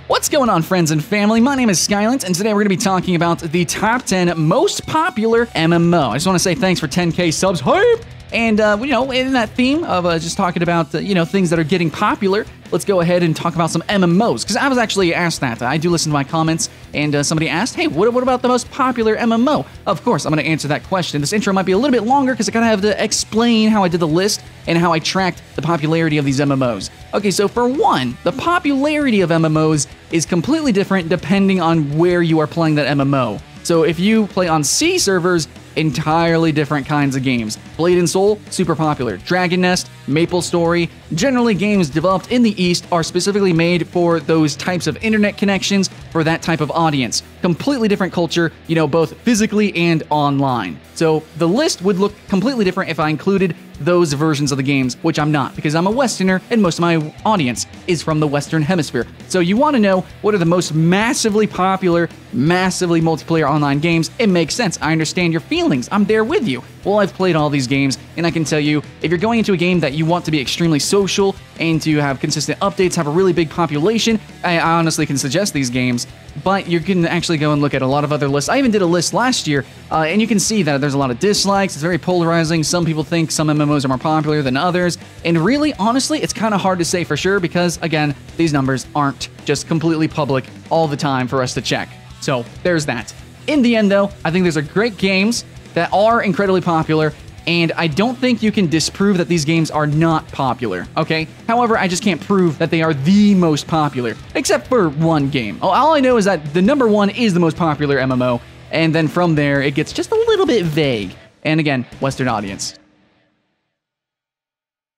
What's going on, friends and family? My name is Skylent, and today we're going to be talking about the top 10 most popular MMO. I just want to say thanks for 10K subs. Hype! And, in that theme of just talking about, things that are getting popular, let's go ahead and talk about some MMOs. Because I was actually asked that. I do listen to my comments, and somebody asked, hey, what about the most popular MMO? Of course, I'm going to answer that question. This intro might be a little bit longer because I kind of have to explain how I did the list and how I tracked the popularity of these MMOs. Okay, so for one, the popularity of MMOs is completely different depending on where you are playing that MMO. So if you play on C servers, entirely different kinds of games. Blade & Soul, super popular. Dragon Nest, MapleStory, generally games developed in the East are specifically made for those types of internet connections for that type of audience. Completely different culture, both physically and online. So the list would look completely different if I included those versions of the games, which I'm not, because I'm a Westerner and most of my audience is from the Western Hemisphere. So you want to know what are the most massively popular, massively multiplayer online games. It makes sense. I understand your feelings. I'm there with you. Well, I've played all these games, and I can tell you, if you're going into a game that you want to be extremely social and to have consistent updates, have a really big population, I honestly can suggest these games, but you can actually go and look at a lot of other lists. I even did a list last year, and you can see that there's a lot of dislikes. It's very polarizing. Some people think some MMOs are more popular than others, and really, honestly, it's kind of hard to say for sure because, again, these numbers aren't just completely public all the time for us to check. So there's that. In the end, though, I think these are great games that are incredibly popular, and I don't think you can disprove that these games are not popular, okay? However, I just can't prove that they are the most popular, except for one game. All I know is that the number one is the most popular MMO, and then from there, it gets just a little bit vague. And again, Western audience.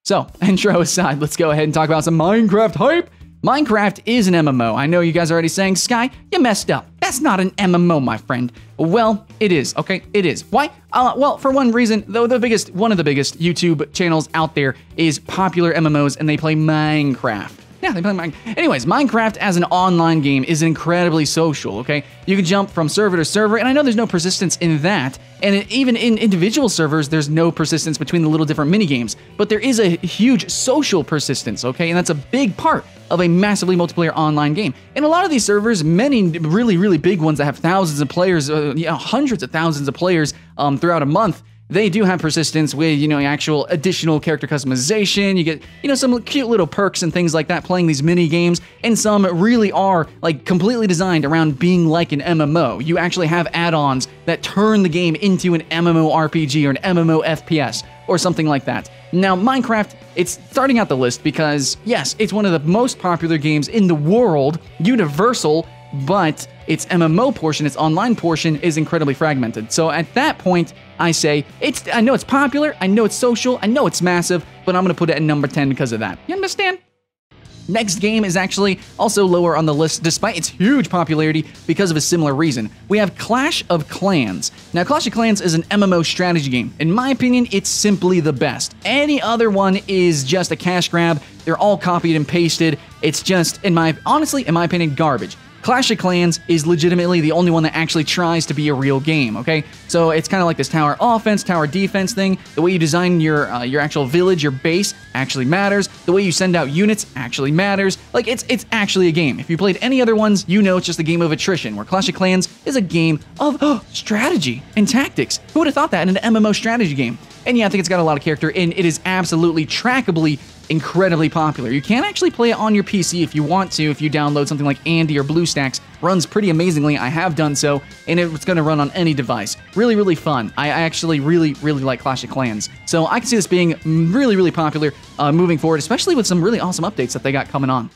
So, intro aside, let's go ahead and talk about some Minecraft hype. Minecraft is an MMO. I know you guys are already saying, Sky, you messed up. That's not an MMO, my friend. Well, it is, okay? It is. Why? Well, for one reason, though one of the biggest YouTube channels out there is popular MMOs, and they play Minecraft. Yeah, they play Minecraft. Anyways, Minecraft as an online game is incredibly social, okay? You can jump from server to server, and I know there's no persistence in that, and even in individual servers, there's no persistence between the little different mini-games, but there is a huge social persistence, okay? And that's a big part of a massively multiplayer online game. And a lot of these servers, many really, really big ones that have thousands of players, hundreds of thousands of players throughout a month, they do have persistence with, actual additional character customization. You get, some cute little perks and things like that playing these mini games, and some really are like completely designed around being like an MMO. You actually have add-ons that turn the game into an MMORPG or an MMO FPS or something like that. Now, Minecraft, it's starting out the list because, yes, it's one of the most popular games in the world, universal, but its MMO portion, its online portion, is incredibly fragmented. So at that point, I say, I know it's popular, I know it's social, I know it's massive, but I'm going to put it at number 10 because of that. You understand? Next game is actually also lower on the list despite its huge popularity because of a similar reason. We have Clash of Clans. Now, Clash of Clans is an MMO strategy game. In my opinion, it's simply the best. Any other one is just a cash grab. They're all copied and pasted. It's just, honestly, in my opinion, garbage. Clash of Clans is legitimately the only one that actually tries to be a real game, okay? So it's kind of like this tower offense, tower defense thing. The way you design your actual village, your base, actually matters. The way you send out units actually matters. Like, it's actually a game. If you played any other ones, you know it's just a game of attrition, where Clash of Clans is a game of strategy and tactics. Who would have thought that in an MMO strategy game? And yeah, I think it's got a lot of character, and it is absolutely trackably incredibly popular. You can actually play it on your PC if you want to, if you download something like Andy or BlueStacks. Runs pretty amazingly. I have done so, and it's going to run on any device. Really, really fun. I actually really, really like Clash of Clans. So I can see this being really, really popular moving forward, especially with some really awesome updates that they got coming on.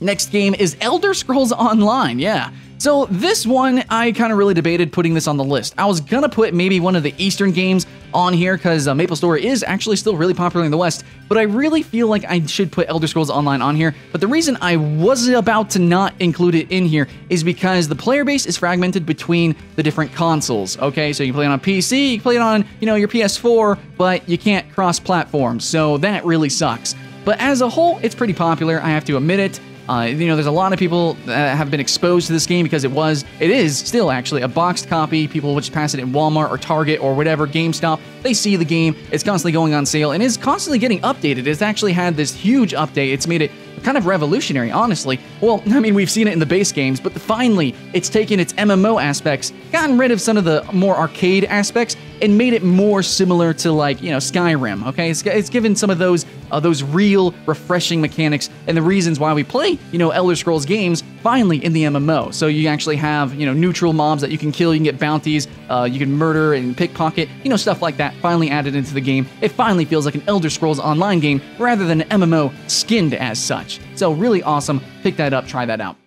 Next game is Elder Scrolls Online, yeah. So this one, I kind of really debated putting this on the list. I was gonna put maybe one of the Eastern games on here because MapleStory is actually still really popular in the West, but I really feel like I should put Elder Scrolls Online on here. But the reason I was about to not include it in here is because the player base is fragmented between the different consoles, okay? So you can play it on PC, you can play it on, your PS4, but you can't cross-platform, so that really sucks. But as a whole, it's pretty popular, I have to admit it. There's a lot of people that have been exposed to this game because it is still actually a boxed copy. People which pass it in Walmart or Target or whatever, GameStop, they see the game. It's constantly going on sale and is constantly getting updated. It's actually had this huge update. It's made it kind of revolutionary, honestly. Well, I mean, we've seen it in the base games, but finally, it's taken its MMO aspects, gotten rid of some of the more arcade aspects, and made it more similar to, like, you know, Skyrim, okay? It's given some of those real, refreshing mechanics and the reasons why we play, you know, Elder Scrolls games finally in the MMO. So you actually have, you know, neutral mobs that you can kill, you can get bounties, you can murder and pickpocket, you know, stuff like that finally added into the game. It finally feels like an Elder Scrolls Online game rather than an MMO skinned as such. So really awesome. Pick that up, try that out.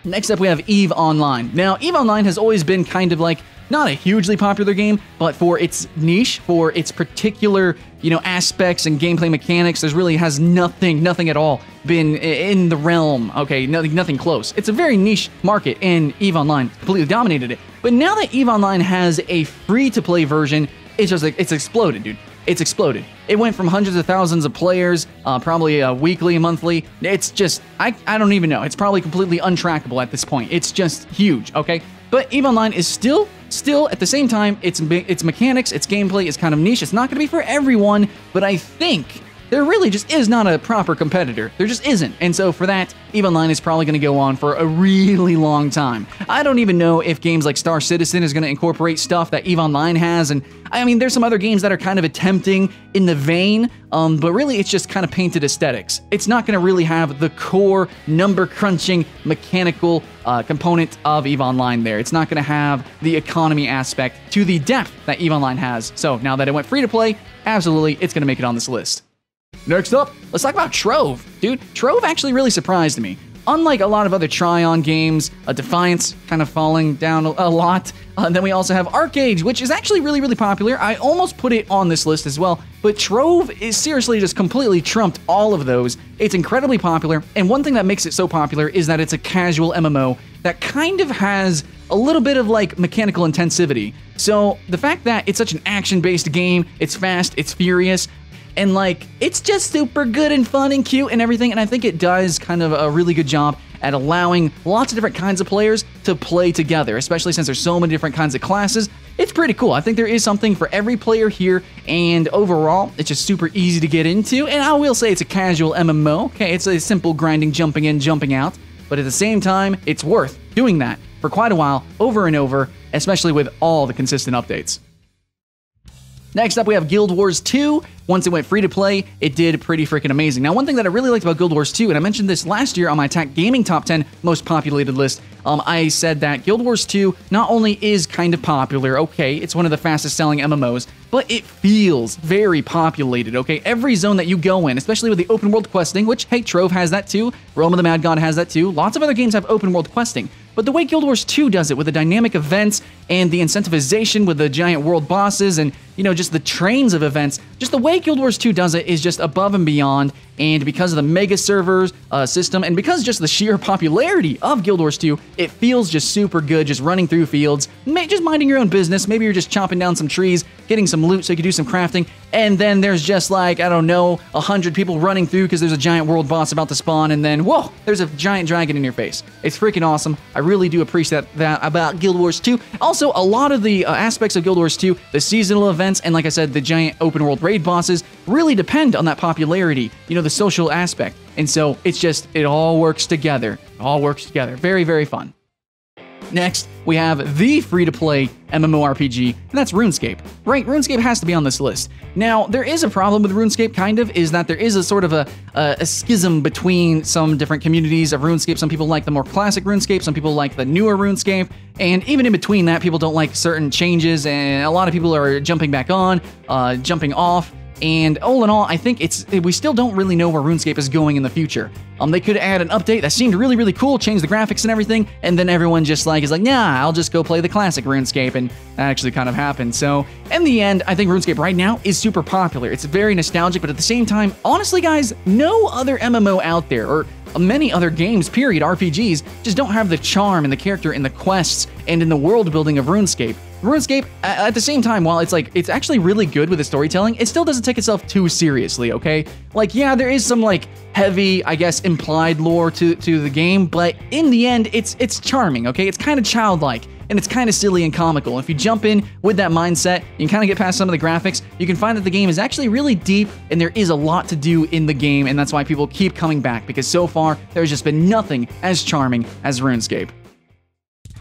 Next up, we have EVE Online. Now, EVE Online has always been kind of like, not a hugely popular game, but for its niche, for its particular, you know, aspects and gameplay mechanics, there's really has nothing at all been in the realm, okay, nothing close. It's a very niche market, and EVE Online completely dominated it. But now that EVE Online has a free-to-play version, it's just like, it's exploded, dude. It's exploded. It went from hundreds of thousands of players, probably weekly, monthly. It's just, I don't even know. It's probably completely untrackable at this point. It's just huge, okay? But EVE Online is still at the same time, its mechanics, its gameplay is kind of niche. It's not going to be for everyone, but I think there really just is not a proper competitor. There just isn't. And so for that, EVE Online is probably going to go on for a really long time. I don't even know if games like Star Citizen is going to incorporate stuff that EVE Online has. And I mean, there's some other games that are kind of attempting in the vein, but really it's just kind of painted aesthetics. It's not going to really have the core number crunching mechanical component of EVE Online there. It's not going to have the economy aspect to the depth that EVE Online has. So now that it went free to play, absolutely, it's going to make it on this list. Next up, let's talk about Trove. Dude, Trove actually really surprised me. Unlike a lot of other Tryon games, Defiance kind of falling down a lot. Then we also have ArcheAge, which is actually really, really popular. I almost put it on this list as well, but Trove is seriously just completely trumped all of those. It's incredibly popular, and one thing that makes it so popular is that it's a casual MMO that kind of has a little bit of like mechanical intensivity. So the fact that it's such an action-based game, it's fast, it's furious, and like, it's just super good and fun and cute and everything, and I think it does kind of a really good job at allowing lots of different kinds of players to play together, especially since there's so many different kinds of classes. It's pretty cool. I think there is something for every player here, and overall, it's just super easy to get into, and I will say it's a casual MMO, okay? It's a simple grinding, jumping in, jumping out, but at the same time, it's worth doing that for quite a while, over and over, especially with all the consistent updates. Next up, we have Guild Wars 2. Once it went free to play, it did pretty freaking amazing. Now, one thing that I really liked about Guild Wars 2, and I mentioned this last year on my Attack Gaming Top 10 most populated list, I said that Guild Wars 2 not only is kind of popular, okay, it's one of the fastest selling MMOs, but it feels very populated, okay? Every zone that you go in, especially with the open world questing, which, hey, Trove has that too, Realm of the Mad God has that too, lots of other games have open world questing, but the way Guild Wars 2 does it with the dynamic events and the incentivization with the giant world bosses and, you know, just the trains of events, just the way Guild Wars 2 does it is just above and beyond, and because of the mega servers system, and because just the sheer popularity of Guild Wars 2, it feels just super good just running through fields, just minding your own business. Maybe you're just chopping down some trees, getting some loot so you can do some crafting, and then there's just like, I don't know, 100 people running through because there's a giant world boss about to spawn, and then, whoa, there's a giant dragon in your face. It's freaking awesome. I really do appreciate that about Guild Wars 2. Also, a lot of the aspects of Guild Wars 2, the seasonal events, and like I said, the giant open world raid bosses really depend on that popularity, you know, the social aspect. And so it's just, it all works together. It all works together. Very, very fun. Next, we have the free-to-play MMORPG, and that's RuneScape. Right, RuneScape has to be on this list. Now, there is a problem with RuneScape, kind of, is that there is a sort of a schism between some different communities of RuneScape. Some people like the more classic RuneScape, some people like the newer RuneScape, and even in between that, people don't like certain changes, and a lot of people are jumping back on, jumping off. And all in all, I think we still don't really know where RuneScape is going in the future. They could add an update that seemed really, really cool, change the graphics and everything, and then everyone just is like, nah, I'll just go play the classic RuneScape, and that actually kind of happened. So, in the end, I think RuneScape right now is super popular. It's very nostalgic, but at the same time, honestly, guys, no other MMO out there, or many other games, period, RPGs, just don't have the charm and the character and the quests and in the world building of RuneScape. RuneScape, at the same time, while it's actually really good with the storytelling, it still doesn't take itself too seriously, okay? Like, yeah, there is some, heavy, I guess, implied lore to the game, but in the end, it's charming, okay? It's kind of childlike. and it's kind of silly and comical. If you jump in with that mindset, you can kind of get past some of the graphics, you can find that the game is actually really deep, and there is a lot to do in the game, and that's why people keep coming back, because so far, there's just been nothing as charming as RuneScape.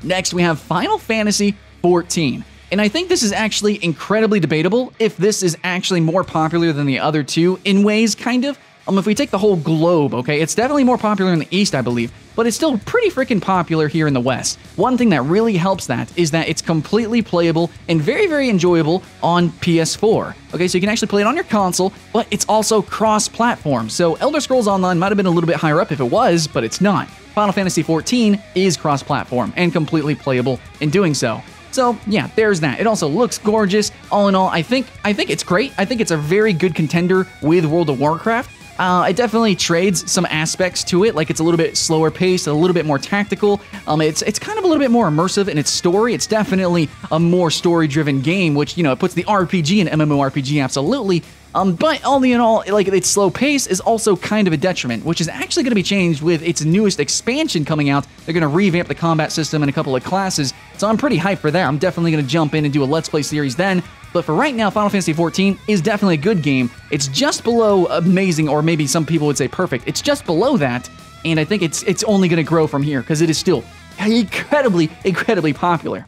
Next, we have Final Fantasy XIV. And I think this is actually incredibly debatable if this is actually more popular than the other two in ways, kind of. If we take the whole globe, okay, it's definitely more popular in the East, I believe, but it's still pretty freaking popular here in the West. One thing that really helps that is that it's completely playable and very, very enjoyable on PS4. Okay, so you can actually play it on your console, but it's also cross-platform. So Elder Scrolls Online might have been a little bit higher up if it was, but it's not. Final Fantasy XIV is cross-platform and completely playable in doing so. So yeah, there's that. It also looks gorgeous. All in all, I think it's great. I think it's a very good contender with World of Warcraft. It definitely trades some aspects to it, like it's a little bit slower paced, a little bit more tactical. It's kind of a little bit more immersive in its story. It's definitely a more story-driven game, which, you know, it puts the RPG and MMORPG absolutely. But all in all, like, its slow pace is also kind of a detriment, which is actually going to be changed with its newest expansion coming out. They're going to revamp the combat system and a couple of classes, so I'm pretty hyped for that. I'm definitely going to jump in and do a Let's Play series then. But for right now, Final Fantasy XIV is definitely a good game. It's just below amazing, or maybe some people would say perfect. It's just below that, and I think it's only going to grow from here, because it is still incredibly, incredibly popular.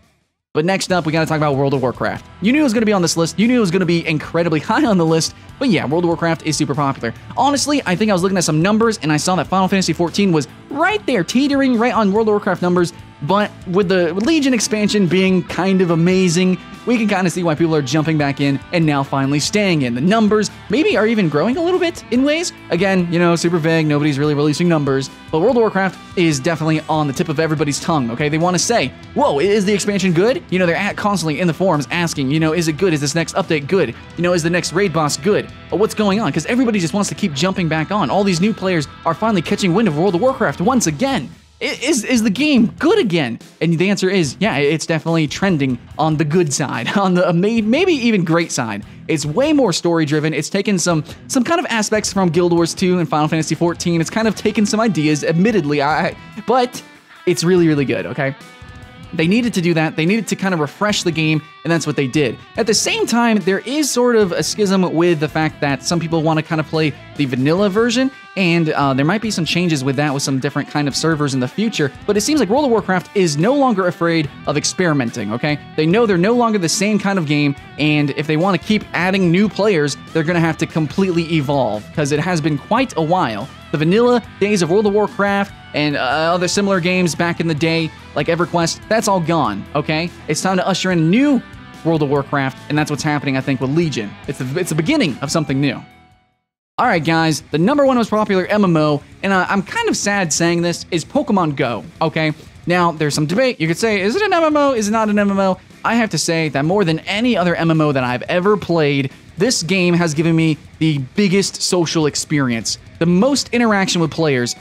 But next up, we got to talk about World of Warcraft. You knew it was going to be on this list. You knew it was going to be incredibly high on the list. But yeah, World of Warcraft is super popular. Honestly, I think I was looking at some numbers, and I saw that Final Fantasy XIV was right there, teetering right on World of Warcraft numbers. But with the Legion expansion being kind of amazing, we can kind of see why people are jumping back in and now finally staying in. The numbers maybe are even growing a little bit in ways. Again, you know, super vague, nobody's really releasing numbers, but World of Warcraft is definitely on the tip of everybody's tongue, okay? They want to say, whoa, is the expansion good? You know, they're constantly in the forums asking, you know, is it good? Is this next update good? You know, is the next raid boss good? What's going on? Because everybody just wants to keep jumping back on. All these new players are finally catching wind of World of Warcraft once again. Is the game good again? And the answer is, yeah, it's definitely trending on the good side, on the maybe even great side. It's way more story-driven. It's taken some kind of aspects from Guild Wars 2 and Final Fantasy XIV. It's kind of taken some ideas, admittedly, but it's really, really good, okay? They needed to do that. They needed to kind of refresh the game, and that's what they did. At the same time, there is sort of a schism with the fact that some people want to kind of play the vanilla version, and there might be some changes with that with some different kind of servers in the future, but it seems like World of Warcraft is no longer afraid of experimenting, okay? They know they're no longer the same kind of game, and if they want to keep adding new players, they're going to have to completely evolve, because it has been quite a while. The vanilla days of World of Warcraft and other similar games back in the day, like EverQuest, that's all gone, okay? It's time to usher in a new World of Warcraft, and that's what's happening, I think, with Legion. It's the beginning of something new. Alright guys, the #1 most popular MMO, and I'm kind of sad saying this, is Pokemon Go, okay? Now, there's some debate. You could say, is it an MMO? Is it not an MMO? I have to say that more than any other MMO that I've ever played, this game has given me the biggest social experience, the most interaction with players,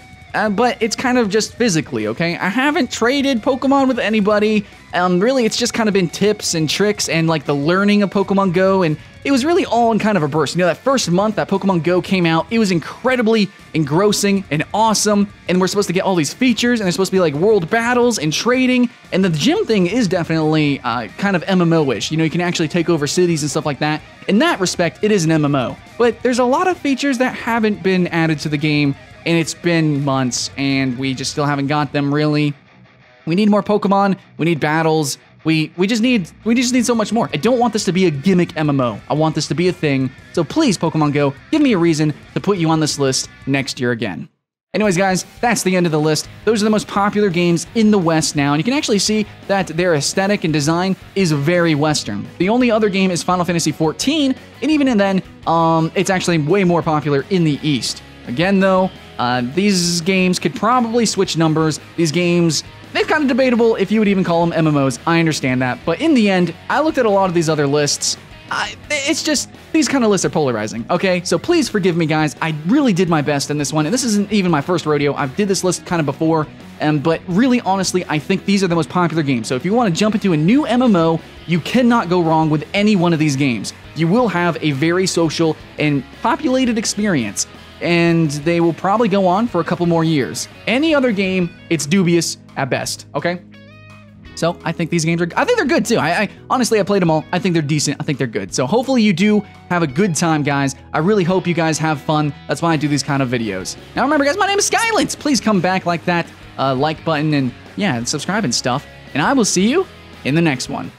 but it's kind of just physically, okay? I haven't traded Pokemon with anybody. Really, it's just kind of been tips and tricks and like the learning of Pokemon Go, and it was really all in kind of a burst. You know, that first month that Pokemon Go came out, it was incredibly engrossing and awesome, and we're supposed to get all these features, and there's supposed to be like world battles and trading, and the gym thing is definitely kind of MMO-ish. You know, you can actually take over cities and stuff like that. In that respect, it is an MMO, but there's a lot of features that haven't been added to the game, and it's been months, and we just still haven't got them, really. We need more Pokemon, we need battles, we just need so much more. I don't want this to be a gimmick MMO. I want this to be a thing. So please, Pokemon Go, give me a reason to put you on this list next year again. Anyways, guys, that's the end of the list. Those are the most popular games in the West now, and you can actually see that their aesthetic and design is very Western. The only other game is Final Fantasy XIV, and even then, it's actually way more popular in the East. Again, though, these games could probably switch numbers. These games, they're kind of debatable if you would even call them MMOs. I understand that. But in the end, I looked at a lot of these other lists. It's just, these kind of lists are polarizing, okay? So please forgive me, guys. I really did my best in this one, and this isn't even my first rodeo. I've did this list kind of before, but really, honestly, I think these are the most popular games. So if you want to jump into a new MMO, you cannot go wrong with any one of these games. You will have a very social and populated experience, and they will probably go on for a couple more years. Any other game, it's dubious at best, okay? So I think these games I think they're good too. I honestly, I played them all. I think they're decent. I think they're good. So hopefully you do have a good time, guys. I really hope you guys have fun. That's why I do these kind of videos. Now remember, guys, my name is Skylance. Please come back like that like button and yeah, and subscribe and stuff. And I will see you in the next one.